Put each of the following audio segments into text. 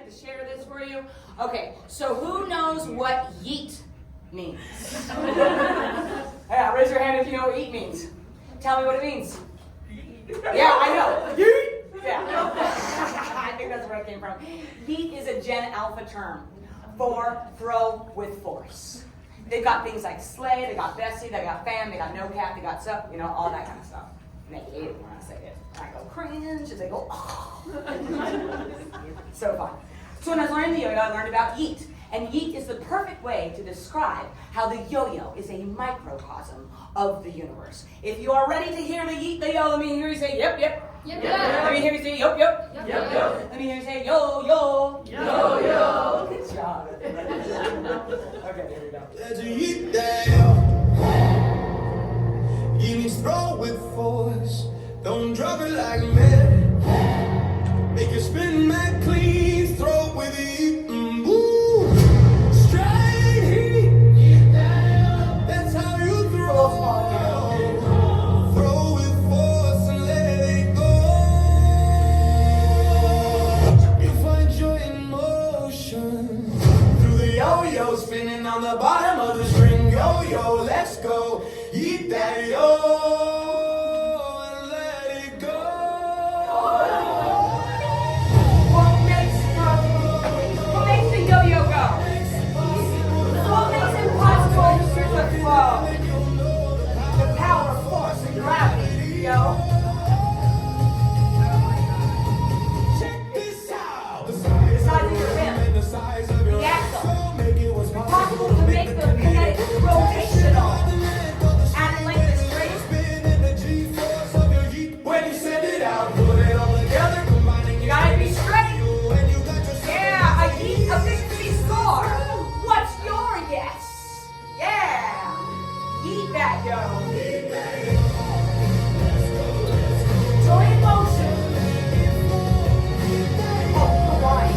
minute to share this for you. Okay, so who knows what yeet means? Yeah, raise your hand if you know what yeet means. Tell me what it means. Yeah, I know. Yeet! Yeah. I think that's where it came from. Yeet is a Gen Alpha term for throw with force. They've got things like Slay, they got Bessie, they got Fam, they got No Cap, they got Sup, you know, all that kind of stuff. And they hate it when I say it. And I go cringe, and they go, oh. So fun. So when I was learning the yo-yo, I learned about yeet. And yeet is the perfect way to describe how the yo-yo is a microcosm of the universe. If you are ready to hear the yeet, the yo, let me hear you say yep, yep. Yep, yep. Let me hear you say yep, yep. Yep, yep. Let me hear you say yo, yo. Yo, yo. Good job. Okay, here we go. Let you yeet that. You need to throw with force. Don't drop it like mad. Make it spin mad clean. Throw with it. Straight heat. That's how you throw. Throw with force and let it go. You find joy in motion. Through the yo-yo spinning on the bottom of the string. Yo-yo, let's go. Eat that yo. The power, force, and gravity, yo. Check this out. The size of your rim, the axle. It's possible to make the kinetic rotational. Add length and straight. When you send it out, put it all together, combining. You gotta be straight. Yeah, a victory score. What's your yes? Yeah. Eat that, yo. Joy in motion. Oh, Hawaii.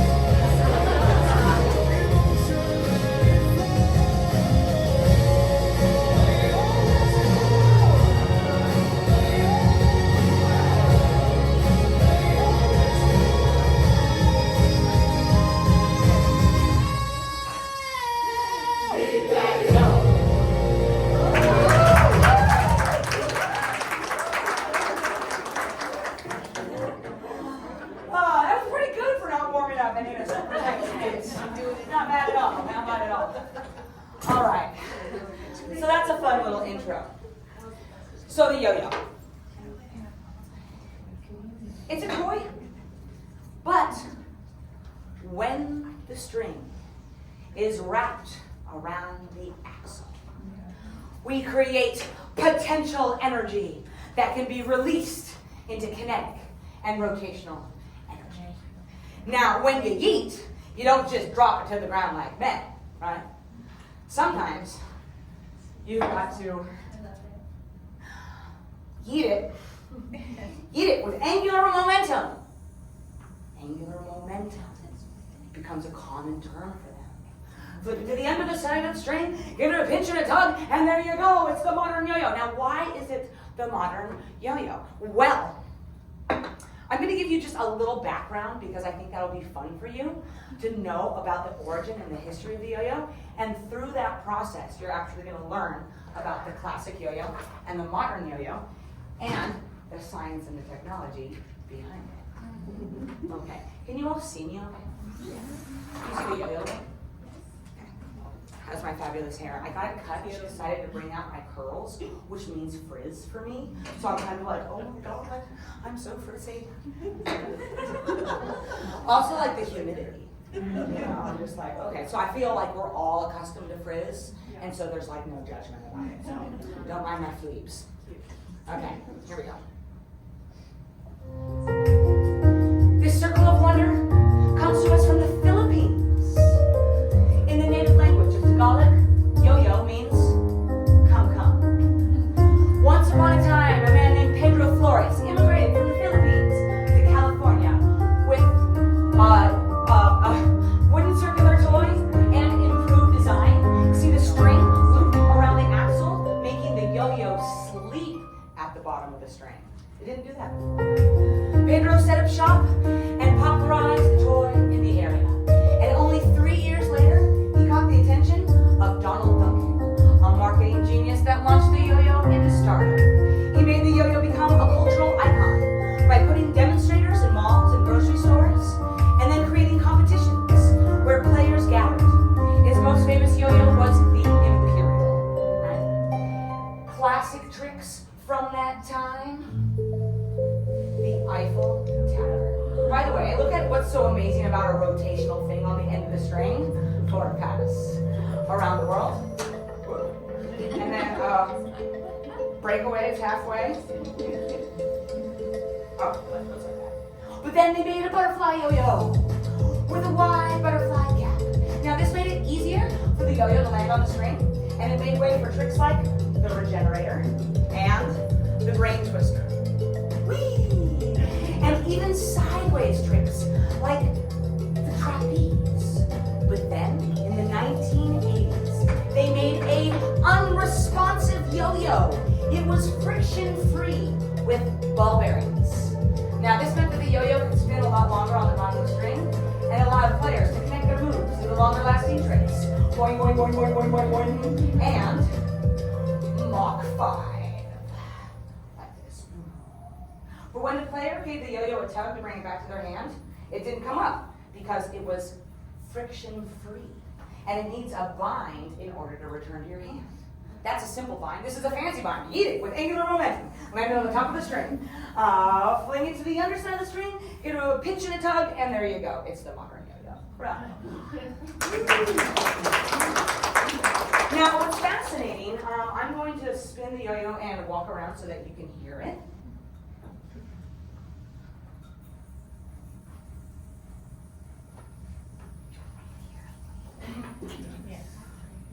Not bad at all. Not bad at all. All right. So that's a fun little intro. So the yo-yo. It's a toy, but when the string is wrapped around the axle, we create potential energy that can be released into kinetic and rotational energy. Now, when you yeet, you don't just drop it to the ground like men, right? Sometimes you've got to yeet it with angular momentum. Angular momentum becomes a common term for them. Flip it to the end of the side of the string, give it a pinch and a tug, and there you go. It's the modern yo-yo. Now, why is it the modern yo-yo? Well, I'm going to give you just a little background because I think that'll be fun for you to know about the origin and the history of the yo-yo. And through that process, you're actually going to learn about the classic yo-yo and the modern yo-yo and the science and the technology behind it. Okay. Can you all see me okay? You see the yo-yo? Has my fabulous hair. I got it cut. She decided to bring out my curls, which means frizz for me. So I'm kind of like, oh my god, I'm so frizzy. Also, like the humidity. You know, I'm just like, okay. So I feel like we're all accustomed to frizz, and so there's like no judgment about it. So don't mind my fleeps. Okay, here we go. This circle of wonder comes to us from the Philippines. In the native language of Tagalog, yo-yo means come, come. Once upon a time, a man named Pedro Flores immigrated from the Philippines to California with a wooden circular toy and improved design. See the string looped around the axle, making the yo-yo sleep at the bottom of the string. They didn't do that before. Pedro set up shop and popularized the toy in the area. what's so amazing about a rotational thing on the end of the string? Corpus. Around the world. And then breakaways halfway. Oh, let's like that. But then they made a butterfly yo-yo with a wide butterfly cap. Now this made it easier for the yo-yo to land on the string, and it made way for tricks like the regenerator and the brain twister. Whee! And even sideways tricks like the trapeze. But then in the 1980s, they made a unresponsive yo-yo. It was friction-free with ball bearings. Now this meant that the yo-yo could spin a lot longer on the bottom of the string and allowed players to connect their moves to the longer lasting tricks. Boing, boing, boing, boing, boing, boing, boing. And Mach 5. Like this. But when the player gave the yo-yo a tug to bring it back to their hand, it didn't come up because it was friction-free. And it needs a bind in order to return to your hand. That's a simple bind. This is a fancy bind. Eat it with angular momentum. Land it on the top of the string. Fling it to the underside of the string, get a pinch and a tug, and there you go. It's the modern yo-yo. Right. Now, what's fascinating, I'm going to spin the yo-yo and walk around so that you can hear it.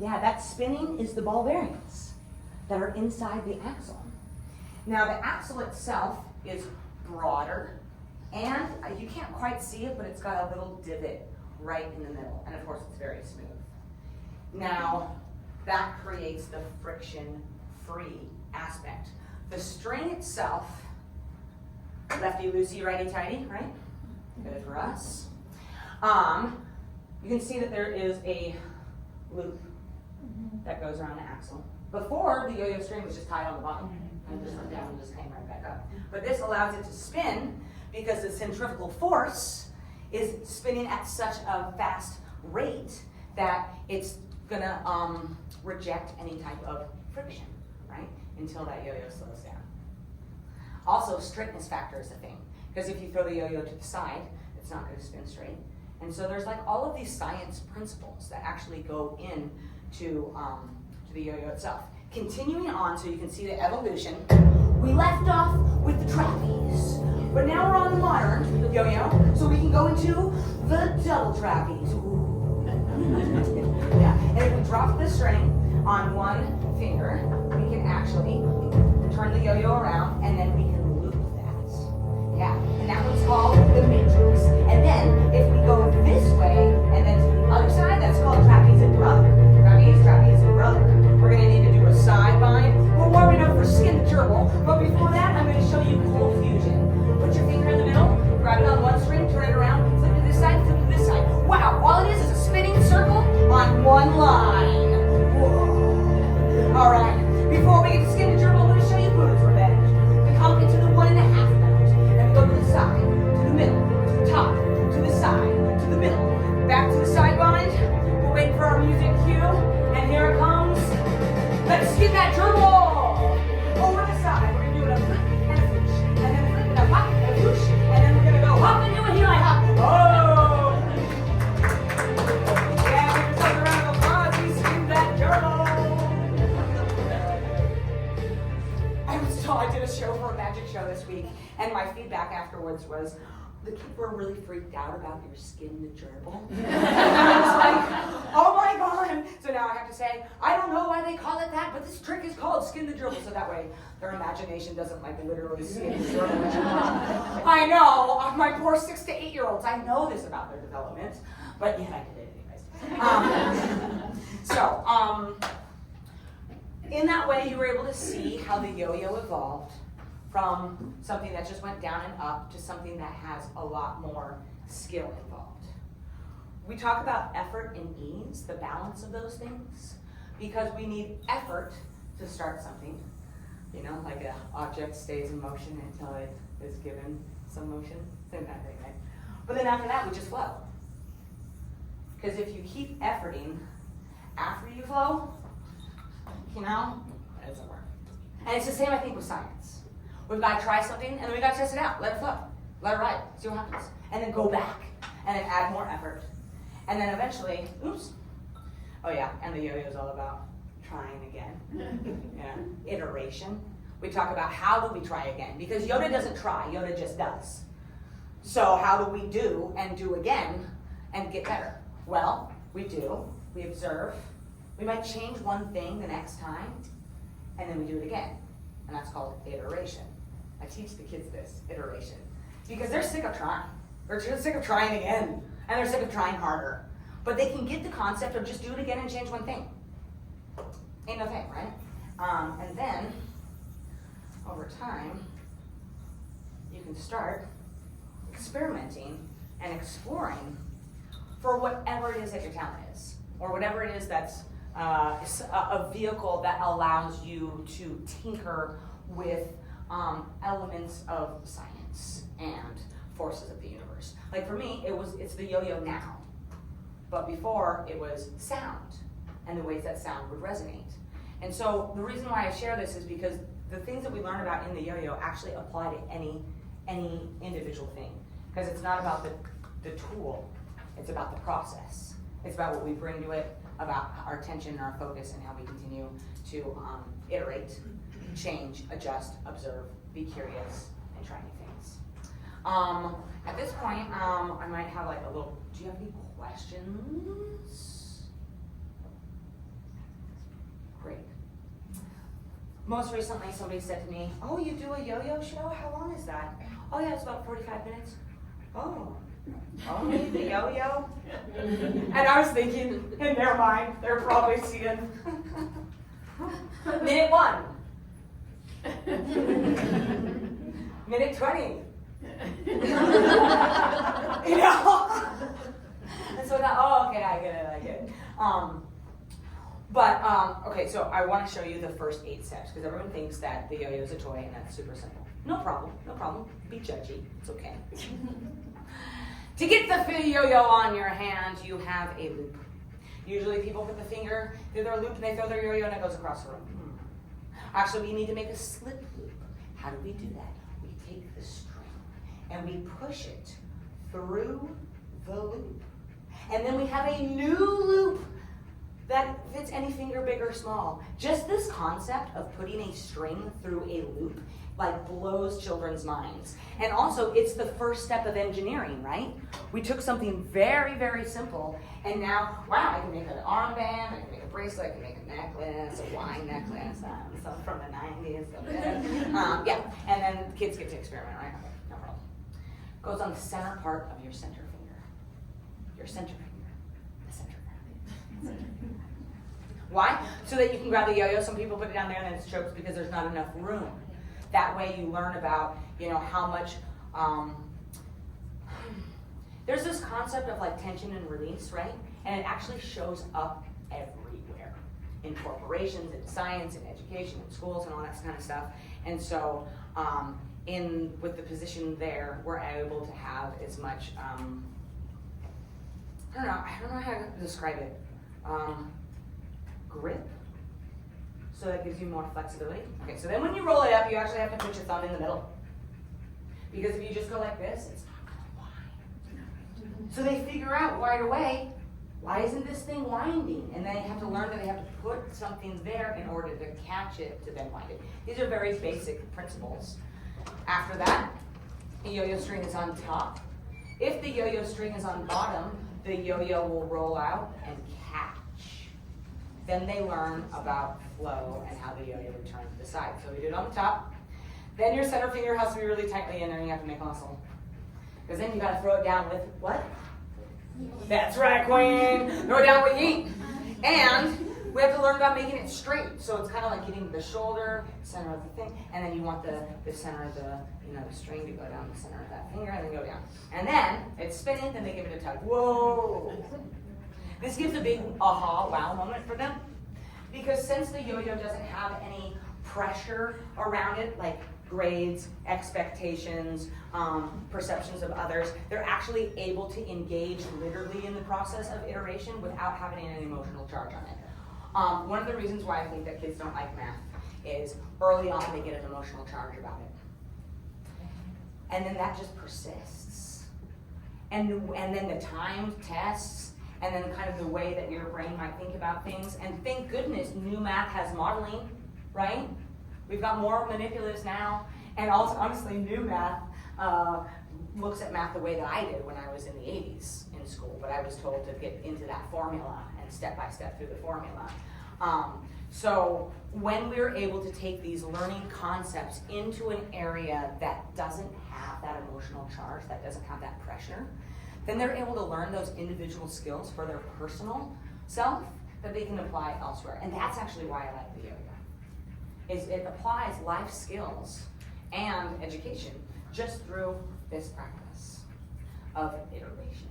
Yeah, that spinning is the ball bearings that are inside the axle. Now the axle itself is broader, and you can't quite see it, but it's got a little divot right in the middle, and of course it's very smooth. Now that creates the friction-free aspect. The string itself, lefty-loosey, righty-tighty, right? Good for us. You can see that there is a loop that goes around the axle. Before, the yo-yo string was just tied on the bottom and just went down and just came right back up. But this allows it to spin because the centrifugal force is spinning at such a fast rate that it's gonna reject any type of friction, right? Until that yo-yo slows down. Also, straightness factor is a thing, because if you throw the yo-yo to the side, it's not gonna spin straight. And so there's like all of these science principles that actually go in to the yo-yo itself. Continuing on so you can see the evolution, we left off with the trapeze, but now we're on the modern yo-yo, so we can go into the double trapeze. Yeah, and if we drop the string on one finger, we can actually turn the yo-yo around, and then we can loop that. Yeah, and that one's called the matrix. And then if we go this way and then to the other side, that's called trapeze and brother. Trapeze and brother. We're going to need to do a side bind. We're warming up for skin to gerbil, but before that, I'm going to show you cold fusion. Put your finger in the middle, grab it on one string, turn it around, flip to this side, flip to this side. Wow, all it is a spinning circle on one line. Whoa. All right, before we get to skin to gerbil, I'm going to show you Buddha's revenge. We come into the 1.5 bound, and we go to the side, to the middle, to the top, to the side, to the middle, back to the side bind. We're waiting for our music cue, and here it comes. Let's skin that gerbil! Over the side, we're going to do a flip and a floosh, and then a flip and a hop and a floosh, and then we're going to go hop and do a heel and hop. Oh! Yeah, give yourself a round of applause. We skinned that gerbil! I did a show for a magic show this week, and my feedback afterwards was, the kids were really freaked out about your skin the gerbil. And I was like, oh my God. So now I have to say, I don't know why they call it that, but this trick is called skin the gerbil, so that way their imagination doesn't like literally skin the gerbil. I know, my poor 6 to 8 year olds, I know this about their development, but yet I did it anyways. In that way, you were able to see how the yo-yo evolved from something that just went down and up to something that has a lot more skill involved. We talk about effort and ease, the balance of those things, because we need effort to start something. You know, like an object stays in motion until it is given some motion. Same kind of thing, right? But then after that, we just flow. Because if you keep efforting after you flow, you know, it doesn't work. And it's the same, I think, with science. We've got to try something, and then we got to test it out. Let it flow. Let it ride. See what happens. And then go back and then add more effort. And then eventually, oops, oh yeah, and the yo-yo is all about trying again. Yeah, iteration. We talk about how do we try again, because Yoda doesn't try, Yoda just does. So how do we do and do again and get better? Well, we do, we observe, we might change one thing the next time, and then we do it again. And that's called iteration. I teach the kids this, iteration. Because they're sick of trying. They're just sick of trying again. And they're sick of trying harder. But they can get the concept of just do it again and change one thing. Ain't no thing, right? And then, over time, you can start experimenting and exploring for whatever it is that your talent is. Or whatever it is that's a vehicle that allows you to tinker with elements of science and forces of the universe. Like for me, it's the yo-yo now. But before, it was sound and the ways that sound would resonate. And so the reason why I share this is because the things that we learn about in the yo-yo actually apply to any individual thing. Because it's not about the tool, it's about the process. It's about what we bring to it, about our attention and our focus and how we continue to iterate, change, adjust, observe, be curious, and try new things. At this point, I might have like a little, do you have any questions? Great. Most recently, somebody said to me, oh, you do a yo-yo show? How long is that? Oh yeah, it's about 45 minutes. Oh, only the yo-yo? And I was thinking, in their mind, they're probably seeing minute 1. Minute 20. You know? And so now, oh, okay, I get it. Okay, so I want to show you the first 8 steps, because everyone thinks that the yo-yo is a toy, and that's super simple. No problem. Be judgy, it's okay. To get the yo-yo on your hand, you have a loop. Usually people put the finger through their loop, and they throw their yo-yo, and it goes across the room. Actually, we need to make a slip loop. How do we do that? We take the string, and we push it through the loop. And then we have a new loop that fits any finger, big or small. Just this concept of putting a string through a loop like blows children's minds. And also, it's the first step of engineering, right? We took something very, very simple, and now, wow, I can make an armband, I can make a bracelet, I can make a necklace, a wine necklace, something from the 90s. Yeah, and then kids get to experiment, right? Okay, no problem. Goes on the center part of your center finger. Your center finger. The center finger. Why? So that you can grab the yo-yo. Some people put it down there and then it chokes because there's not enough room. That way you learn about, how much, there's this concept of like tension and release, right? And it actually shows up everywhere. In corporations, in science, in education, in schools, and all that kind of stuff. And so, with the position there, we're able to have as much, I don't know how to describe it. Grip. So that gives you more flexibility. Okay, so then when you roll it up, you actually have to put your thumb in the middle. Because if you just go like this, it's not going to wind. So they figure out right away, why isn't this thing winding? And they have to learn that they have to put something there in order to catch it to then wind it. These are very basic principles. After that, the yo-yo string is on top. If the yo-yo string is on bottom, the yo-yo will roll out and catch. Then they learn about flow and how the yo-yo returns to the side. So we do it on the top. Then your center finger has to be really tightly in there, and you have to make a muscle. Because then you got to throw it down with what? That's right, queen. Throw it down with yeet. And we have to learn about making it straight. So it's kind of like getting the shoulder, center of the thing, and then you want the center of the string to go down the center of that finger, and then go down. And then it's spinning, then they give it a tug. Whoa! This gives a big aha, wow moment for them. Because since the yo-yo doesn't have any pressure around it, like grades, expectations, perceptions of others, they're actually able to engage literally in the process of iteration without having an emotional charge on it. One of the reasons why I think that kids don't like math is early on they get an emotional charge about it. And then that just persists. and then the timed tests, and then kind of the way that your brain might think about things. And thank goodness new math has modeling, right? We've got more manipulatives now, and also honestly new math looks at math the way that I did when I was in the 80s in school, but I was told to get into that formula and step by step through the formula. So when we're able to take these learning concepts into an area that doesn't have that emotional charge, that doesn't have that pressure, then they're able to learn those individual skills for their personal self that they can apply elsewhere. And that's actually why I like the yo-yo. Is it applies life skills and education just through this practice of iteration.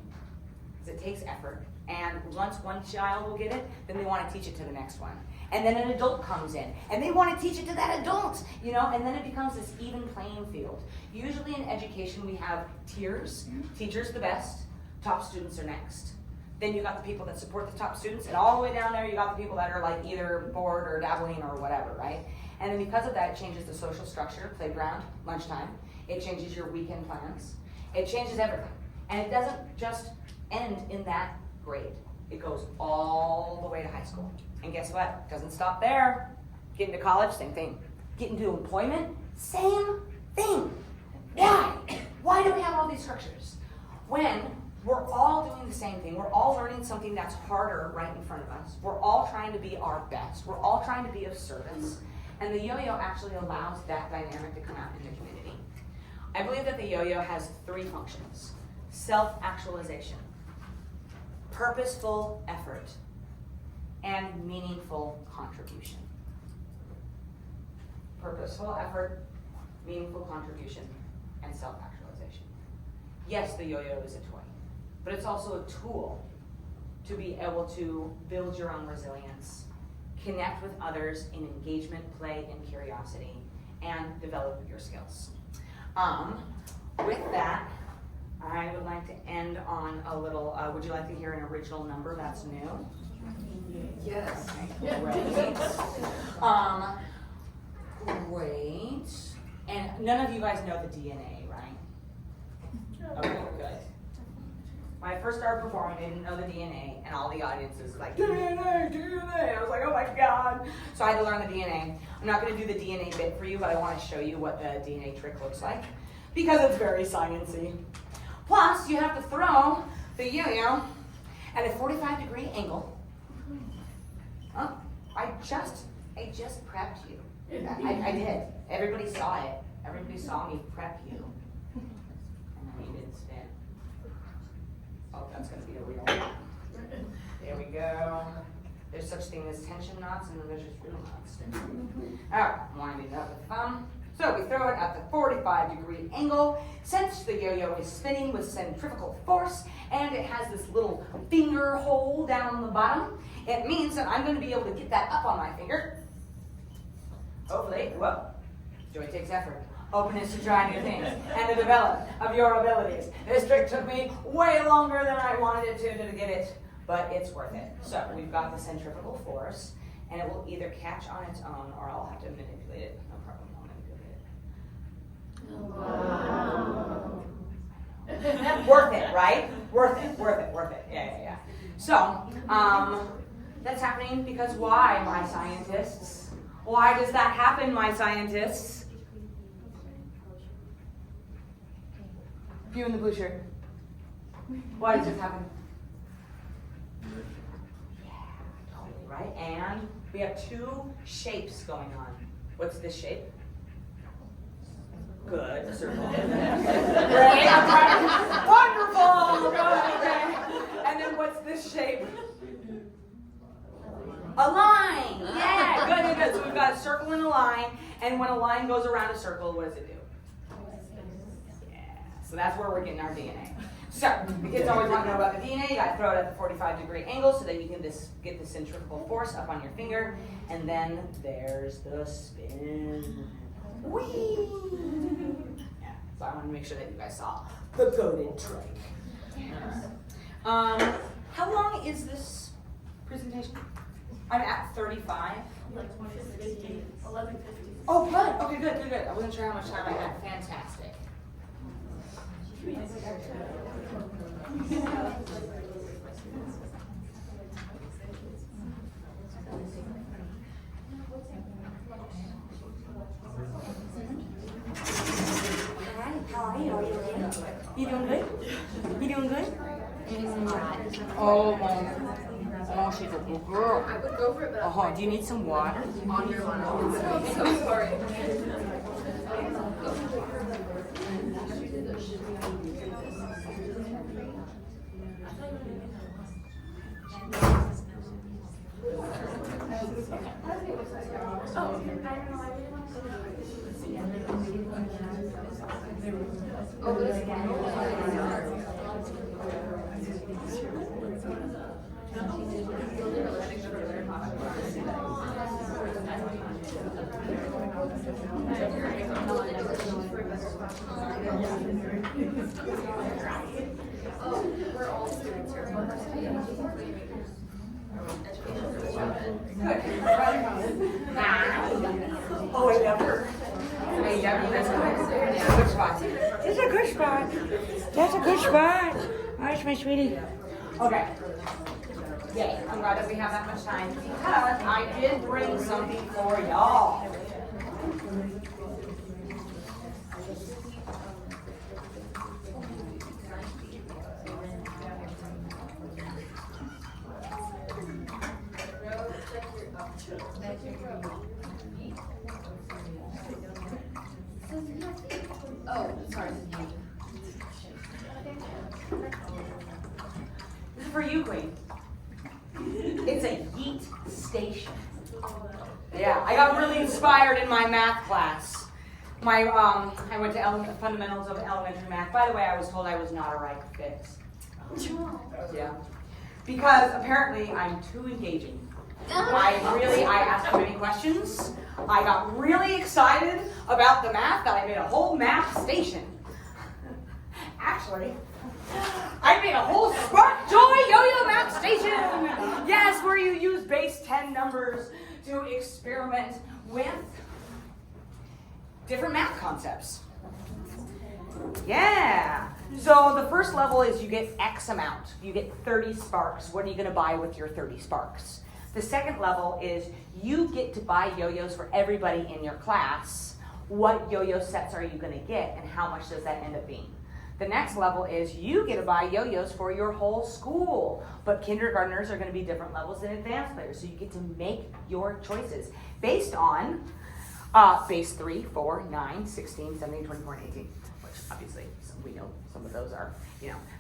Because it takes effort. And once one child will get it, then they want to teach it to the next one. And then an adult comes in, and they want to teach it to that adult, and then it becomes this even playing field. Usually in education, we have tiers. Teachers the best, top students are next. Then you got the people that support the top students, and all the way down there, you got the people that are like either bored or dabbling or whatever, right? And then because of that, it changes the social structure, playground, lunchtime. It changes your weekend plans. It changes everything. And it doesn't just end in that grade. It goes all the way to high school. And guess what? It doesn't stop there. Get into college, same thing. Get into employment, same thing. Why? Why do we have all these structures? When we're all doing the same thing, we're all learning something that's harder right in front of us. We're all trying to be our best. We're all trying to be of service. And the yo-yo actually allows that dynamic to come out in the community. I believe that the yo-yo has 3 functions. Self-actualization, purposeful effort, and meaningful contribution. Purposeful effort, meaningful contribution, and self-actualization. Yes, the yo-yo is a toy, but it's also a tool to be able to build your own resilience, connect with others in engagement, play, and curiosity, and develop your skills. With that, I would like to end on a little, would you like to hear an original number that's new? Yes. Okay, great. Great. And none of you guys know the DNA, right? Okay, good. When I first started performing, I didn't know the DNA, and all the audiences were like, DNA, DNA. I was like, oh my God. So I had to learn the DNA. I'm not going to do the DNA bit for you, but I want to show you what the DNA trick looks like, because it's very sciencey. Plus, you have to throw the yo-yo at a 45-degree angle. Oh, I just prepped you. I did. Everybody saw it. Everybody saw me prep you. And then you didn't spin. Oh, that's going to be a real one. There we go. There's such thing as tension knots, and then there's just real knots. All right, winding it up with the thumb. So we throw it at the 45-degree angle. Since the yo-yo is spinning with centrifugal force, and it has this little finger hole down the bottom, it means that I'm going to be able to get that up on my finger. Hopefully, whoa, joy takes effort. Openness to try new things, and the development of your abilities. This trick took me way longer than I wanted it to get it, but it's worth it. So we've got the centrifugal force, and it will either catch on its own, or I'll have to manipulate it. No problem, I'll manipulate it. Wow. Worth it, right? Worth it. Yeah. So, that's happening because why, my scientists? Why does that happen, my scientists? You in the blue shirt. Why does this happen? Yeah, totally, right? And we have 2 shapes going on. What's this shape? Good, the circle. Great, wonderful, good, okay. And then what's this shape? A line, yeah, good. So we've got a circle and a line, and when a line goes around a circle, what does it do? Yeah, so that's where we're getting our DNA. So, the kids always want to know about the DNA. You got to throw it at the 45-degree angle so that you can get the centrifugal force up on your finger, and then there's the spin. Whee! Yeah, so I want to make sure that you guys saw the coded trick. How long is this presentation? I'm at 35. 11:50. Oh, good. Okay, good. I wasn't sure how much time I had. Fantastic. How are you? Are you okay? You doing good? You doing good? Oh, oh, she's a good girl. I would go for it, but Oh, do you need some water? on your line. I'm so sorry. Oh, but it's we're all students here. Oh, I love her. I love her. That's a good spot. It's a good spot. That's a good spot. Alright, my sweetie. Okay. Yay. I'm glad that we have that much time because I did bring something for y'all. Oh, sorry. This is for you, Queen. It's a yeet station. Yeah, I got really inspired in my math class. I went to fundamentals of elementary math. By the way, I was told I was not a right fit. Yeah. Because apparently I'm too engaging. I asked too many questions. I got really excited about the math that I made a whole math station. Actually, I made a whole Spark Joy Yo-Yo math station. Yes, where you use base 10 numbers to experiment with different math concepts. Yeah. So the first level is you get X amount. You get 30 sparks. What are you going to buy with your 30 sparks? The second level is you get to buy yo-yos for everybody in your class. What yo-yo sets are you going to get and how much does that end up being? The next level is you get to buy yo-yos for your whole school. But kindergartners are going to be different levels than advanced players. So you get to make your choices based on base 3, 4, 9, 16, 17, 24, and 18. Which obviously we know some of those are,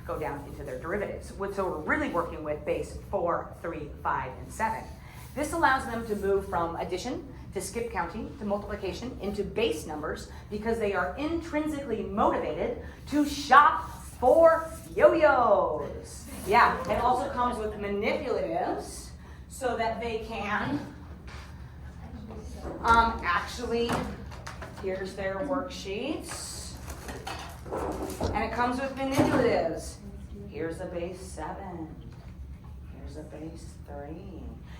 go down into their derivatives. So we're really working with base 4, 3, 5, and 7. This allows them to move from addition to skip counting to multiplication into base numbers because they are intrinsically motivated to shop for yo-yos. Yeah, it also comes with manipulatives so that they can actually, here's their worksheets. And it comes with manipulatives. Here's a base 7. Here's a base 3.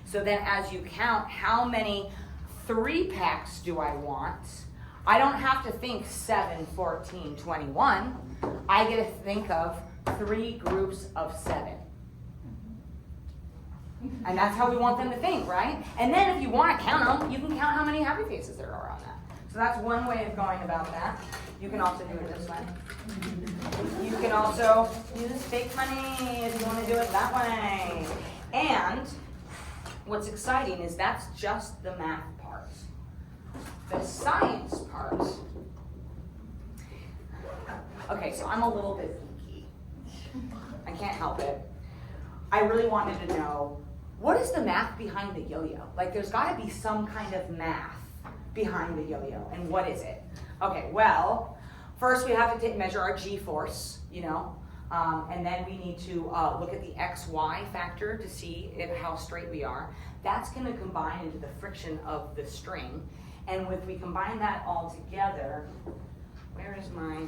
So then as you count how many 3-packs do I want, I don't have to think 7, 14, 21. I get to think of 3 groups of 7. And that's how we want them to think, right? And then if you want to count them, you can count how many happy faces there are on that. So that's one way of going about that. You can also do it this way. You can also use fake money if you want to do it that way. And what's exciting is that's just the math part. The science part. Okay, so I'm a little bit geeky. I can't help it. I really wanted to know, what is the math behind the yo-yo? Like, there's got to be some kind of math behind the yo-yo, and what is it? Okay, well, first we have to measure our g-force, and then we need to look at the xy factor to see how straight we are. That's going to combine into the friction of the string, and if we combine that all together, where is my...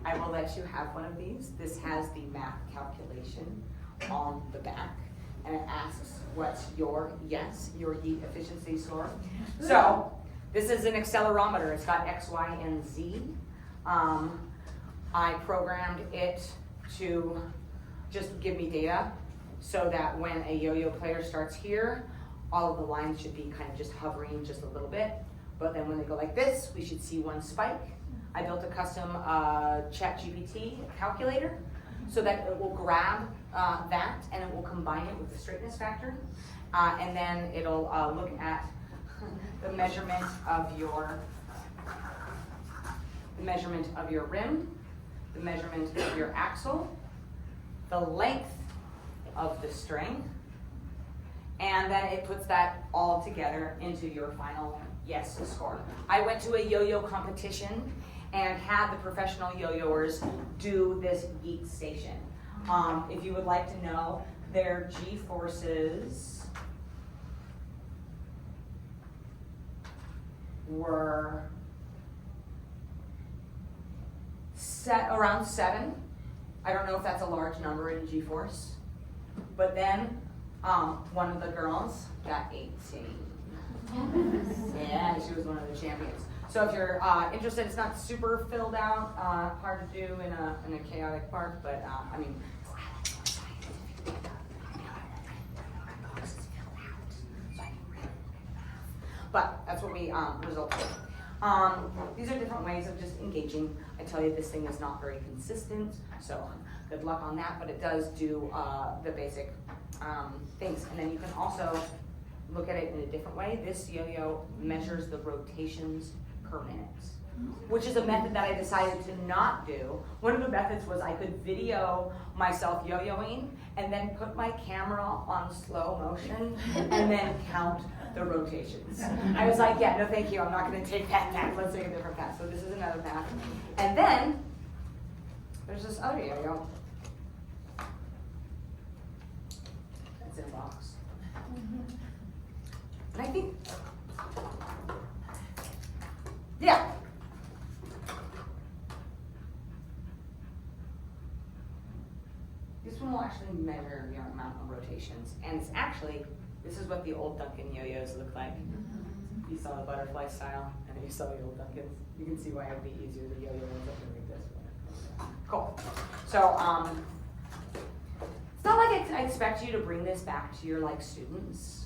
I will let you have one of these. This has the math calculation on the back, and it asks what's your yeet efficiency score. So this is an accelerometer. It's got X, Y, and Z. I programmed it to just give me data so that when a yo-yo player starts here, all of the lines should be kind of just hovering just a little bit. But then when they go like this, we should see one spike. I built a custom ChatGPT calculator so that it will grab that and it will combine it with the straightness factor. And then it'll look at the measurement of your rim, the measurement of your axle, the length of the string, and then it puts that all together into your final yes score. I went to a yo-yo competition and had the professional yo-yoers do this geek station. If you would like to know, their G-forces were set around 7. I don't know if that's a large number in G-force. But then one of the girls got 18. Yeah, she was one of the champions. So if you're interested, it's not super filled out, hard to do in a chaotic park, but I mean, but that's what we resulted in. These are different ways of just engaging. I tell you, this thing is not very consistent, so good luck on that, but it does do the basic things. And then you can also look at it in a different way. This yo-yo measures the rotations per minute, which is a method that I decided to not do. One of the methods was I could video myself yo-yoing and then put my camera on slow motion and then count the rotations. I was like, yeah, no thank you, I'm not gonna take that path, let's take a different path. So this is another path. And then, there's this other yo-yo. It's in a box. And I think, yeah. This one will actually measure your amount of rotations. And it's actually, this is what the old Duncan yo-yos look like. You saw the butterfly style, and then you saw the old Duncans. You can see why it would be easier to yo-yo something like this. Cool. So, it's not like I expect you to bring this back to your students.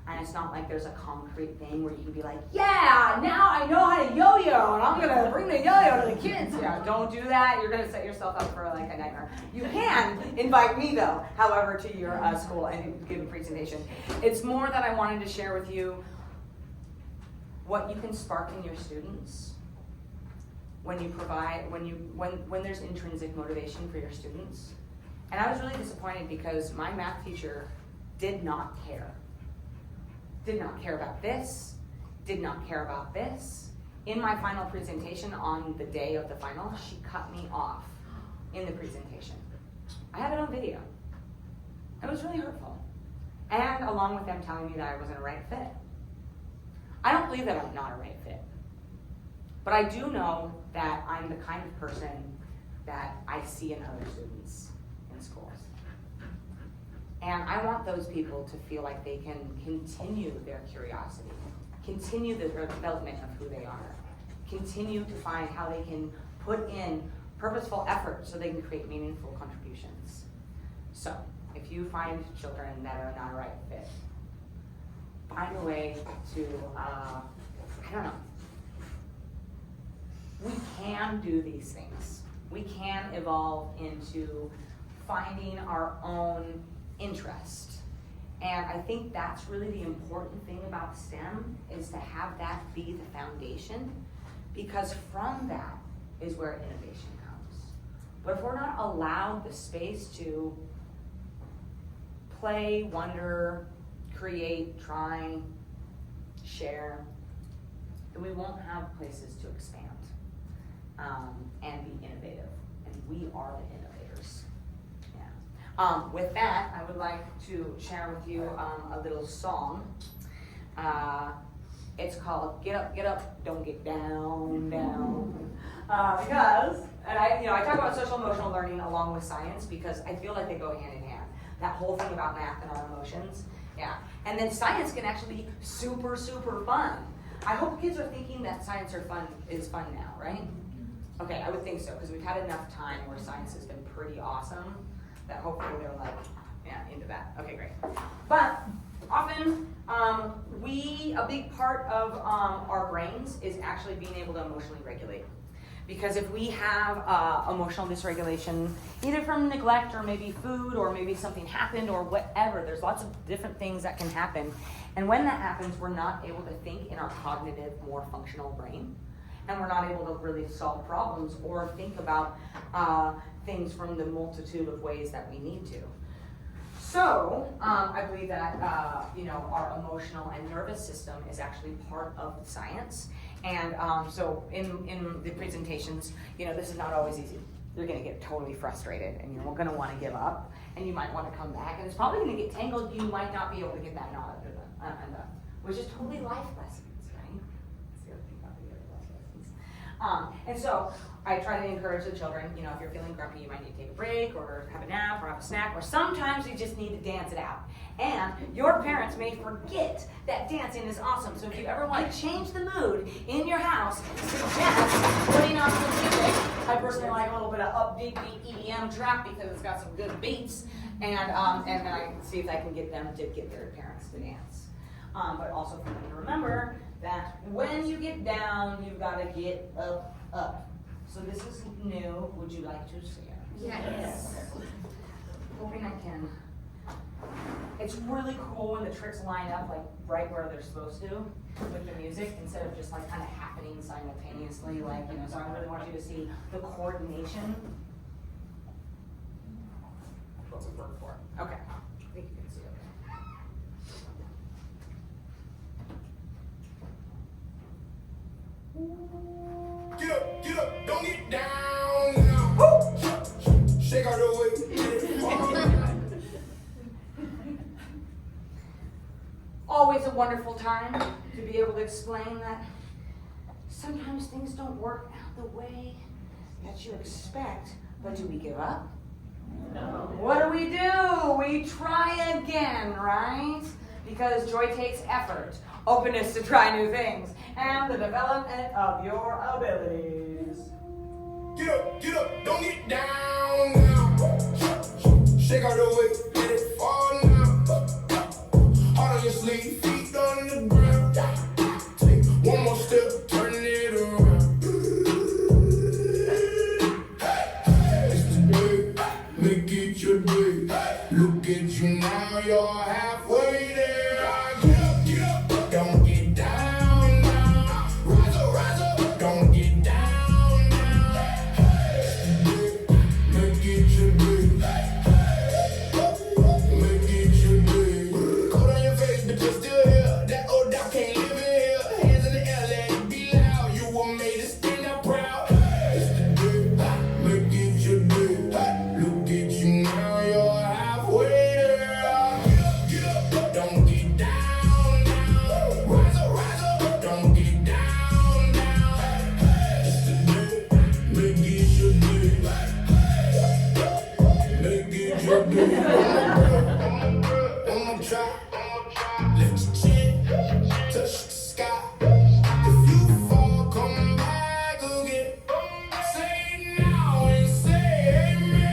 And it's not like there's a concrete thing where you can be like, yeah, now I know how to yo-yo, and I'm gonna bring the yo-yo to the kids. Yeah, don't do that. You're gonna set yourself up for a nightmare. You can invite me though, however, to your school and give a presentation. It's more that I wanted to share with you what you can spark in your students when you provide, when there's intrinsic motivation for your students. And I was really disappointed because my math teacher did not care. Did not care about this, did not care about this. In my final presentation on the day of the final, she cut me off in the presentation. I have it on video. It was really hurtful. And along with them telling me that I wasn't a right fit. I don't believe that I'm not a right fit. But I do know that I'm the kind of person that I see in other students in schools. And I want those people to feel like they can continue their curiosity, continue the development of who they are, continue to find how they can put in purposeful effort so they can create meaningful contributions. So, if you find children that are not a right fit, find a way to, I don't know. We can do these things. We can evolve into finding our own interest. And I think that's really the important thing about STEM, is to have that be the foundation, because from that is where innovation comes. But if we're not allowed the space to play, wonder, create, try, share, then we won't have places to expand and be innovative. And we are the innovators. With that, I would like to share with you a little song. It's called Get Up, Don't Get Down, Down. Because, and I talk about social emotional learning along with science because I feel like they go hand in hand. That whole thing about math and our emotions, yeah. And then science can actually be super, super fun. I hope kids are thinking that science is fun now, right? Okay, I would think so, because we've had enough time where science has been pretty awesome that hopefully they're like, yeah, into that. Okay, great. But often, a big part of our brains is actually being able to emotionally regulate. Because if we have emotional dysregulation, either from neglect or maybe food or maybe something happened or whatever, there's lots of different things that can happen. And when that happens, we're not able to think in our cognitive, more functional brain. And we're not able to really solve problems or think about things from the multitude of ways that we need to. So I believe that our emotional and nervous system is actually part of science. And so in the presentations, this is not always easy. You're going to get totally frustrated, and you're going to want to give up, and you might want to come back, and it's probably going to get tangled. You might not be able to get that knot undone, which is totally life lessons, right? That's the other thing about the other life lessons. And so I try to encourage the children, if you're feeling grumpy, you might need to take a break or have a nap or have a snack, or sometimes you just need to dance it out. And your parents may forget that dancing is awesome. So if you ever want to change the mood in your house, suggest putting on some music. I personally like a little bit of upbeat EDM trap because it's got some good beats. And then I see if I can get them to get their parents to dance. But also for them to remember that when you get down, you've got to get up. So this is new. Would you like to see it? Yes. Hoping I can. It's really cool when the tricks line up like right where they're supposed to with the music instead of just like kind of happening simultaneously. So I really want you to see the coordination. What's it work for? Okay. I think you can see it. Get up, don't get down now. Woo! Shake out the way. Always a wonderful time to be able to explain that sometimes things don't work out the way that you expect, but do we give up? No. What do? We try again, right? Because joy takes effort, openness to try new things, and the development of your abilities. Get up, don't get down now. Shake out the way, let it fall now. Heart on your sleeve, feet on the ground. Take one more step, turn it around. It's the day, make it your day. Look at you now, you're halfway there. Get up, don't get down now. Rise up, don't get down now. Make it your day. Make it your day. Cold on your face, but you're still here. That old dog can't live in here. Hands in the air, let it be loud. You were made to stand up proud. It's the day, make it your day. Look at you now, you're halfway there. Get up, don't get down now. Rise up, don't get down now. It's the day, make it your day. Make it your day. One more try. Lift your chin, touch the sky. If you fall, come back again. Say it now and say amen.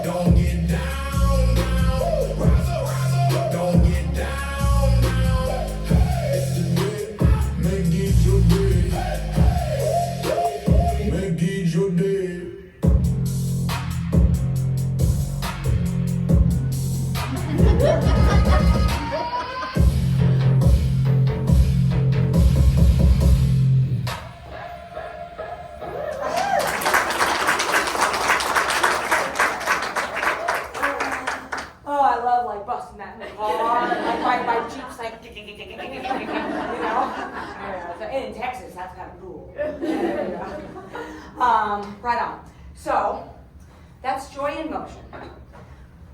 Don't get down now. Rise up, don't get down now. It's the day, make it your day. Make it your day. Oh, I love like busting that in the car. Like my Jeep's like, Yeah, so, and in Texas, that's kind of cool. Right on. So that's joy in motion.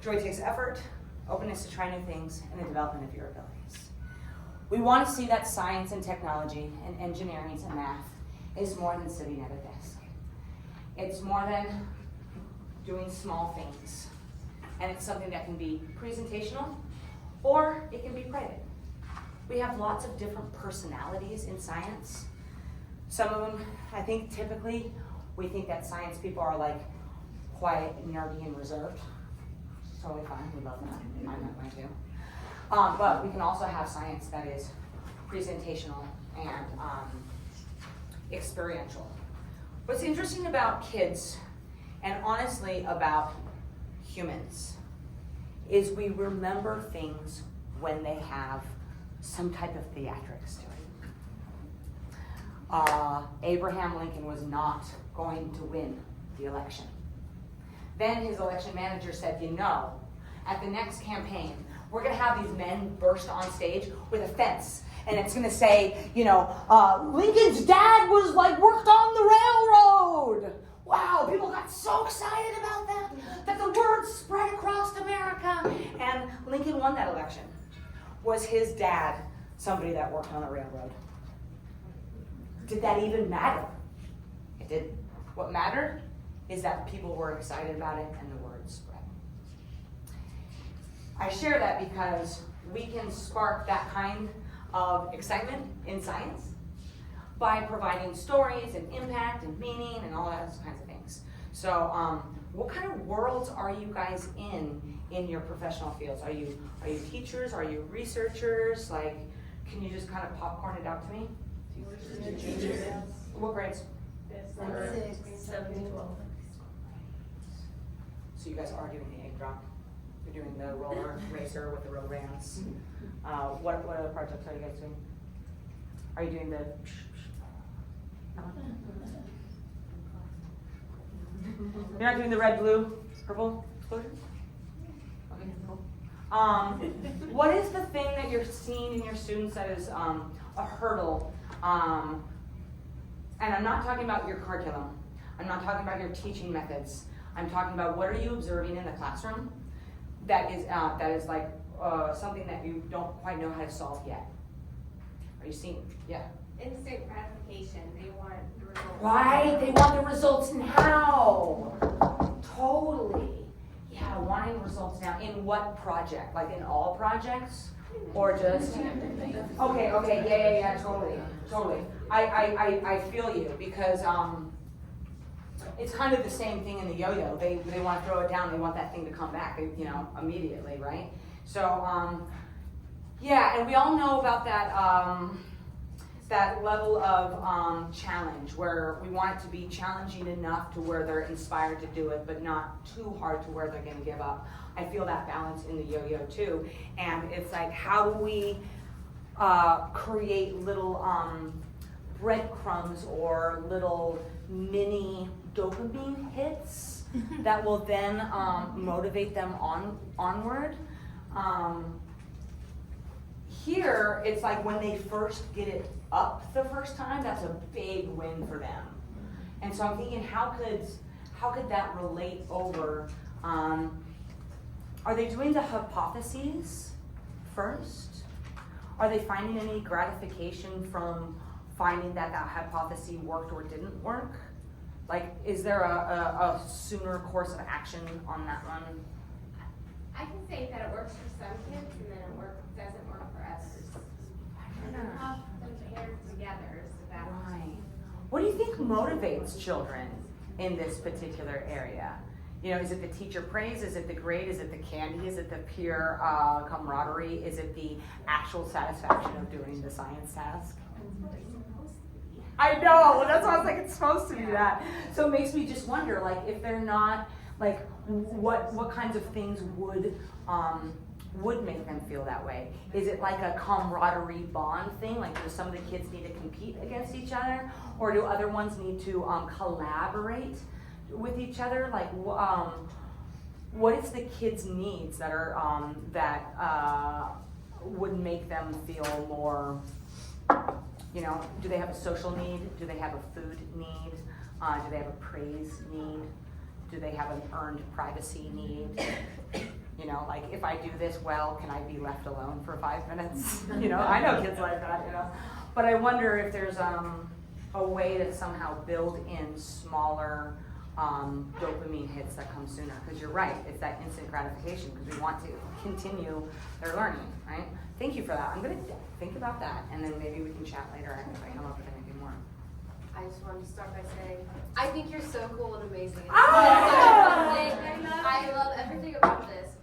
Joy takes effort, openness to try new things, and the development of your abilities. We want to see that science and technology and engineering and math is more than sitting at a desk. It's more than doing small things. And it's something that can be presentational or it can be private. We have lots of different personalities in science. Some of them, I think typically, we think that science people are like quiet, nerdy, and reserved. Totally fine, we love that. I'm that way too. But we can also have science that is presentational and experiential. What's interesting about kids, and honestly about humans, is we remember things when they have some type of theatrics to it. Abraham Lincoln was not going to win the election. Then his election manager said, you know, at the next campaign, we're going to have these men burst on stage with a fence. And it's going to say, you know, Lincoln's dad was like worked on the railroad. Wow, people got so excited about that the word spread across America. And Lincoln won that election. Was his dad somebody that worked on the railroad? Did that even matter? It didn't. What mattered is that people were excited about it and the word spread. I share that because we can spark that kind of excitement in science by providing stories and impact and meaning and all those kinds of things. So what kind of worlds are you guys in your professional fields? Are you teachers? Are you researchers? Like, can you just kind of popcorn it out to me? Teachers. What grades? 7 to 12. So you guys are doing the egg drop. You're doing the roller racer with the rubber bands. What other projects are you guys doing? Are you doing the? You're not doing the red, blue, purple explosion? Okay, cool. What is the thing that you're seeing in your students that is a hurdle? And I'm not talking about your curriculum. I'm not talking about your teaching methods. I'm talking about what are you observing in the classroom that is like something that you don't quite know how to solve yet. Are you seeing? Yeah. Instant gratification. They want the results. Right, they want the results now. Totally. Yeah, wanting results now. In what project? Like in all projects? Or just? Okay, yeah, totally. I feel you because it's kind of the same thing in the yo-yo. They want to throw it down, they want that thing to come back, immediately, right? So, yeah, and we all know about that that level of challenge where we want it to be challenging enough to where they're inspired to do it, but not too hard to where they're going to give up. I feel that balance in the yo-yo too, and it's like, how do we create little breadcrumbs or little mini dopamine hits that will then motivate them onward. Here, it's like when they first get it up the first time, that's a big win for them. And so I'm thinking, how could that relate over? Are they doing the hypotheses first? Are they finding any gratification from finding that hypothesis worked or didn't work? Like, is there a sooner course of action on that one? I can say that it works for some kids and then it doesn't work for others. And then how them pair together so that. Right. What do you think motivates children in this particular area? Is it the teacher praise? Is it the grade? Is it the candy? Is it the peer camaraderie? Is it the actual satisfaction of doing the science task? I know, that's why I was like, it's supposed to be that. So it makes me just wonder, like, if they're not, like, what kinds of things would make them feel that way? Is it like a camaraderie bond thing? Like, do some of the kids need to compete against each other? Or do other ones need to collaborate with each other? Like, what is the kids' needs that are, would make them feel more, do they have a social need? Do they have a food need? Do they have a praise need? Do they have an earned privacy need? You know, like if I do this well, can I be left alone for 5 minutes? You know, I know kids like that, you know. But I wonder if there's a way to somehow build in smaller dopamine hits that come sooner. Because you're right, it's that instant gratification because we want to continue their learning, right? Thank you for that. I'm going to think about that, and then maybe we can chat later if I come up with anything more. I just wanted to start by saying, I think you're so cool and amazing. Ah! I love everything about this.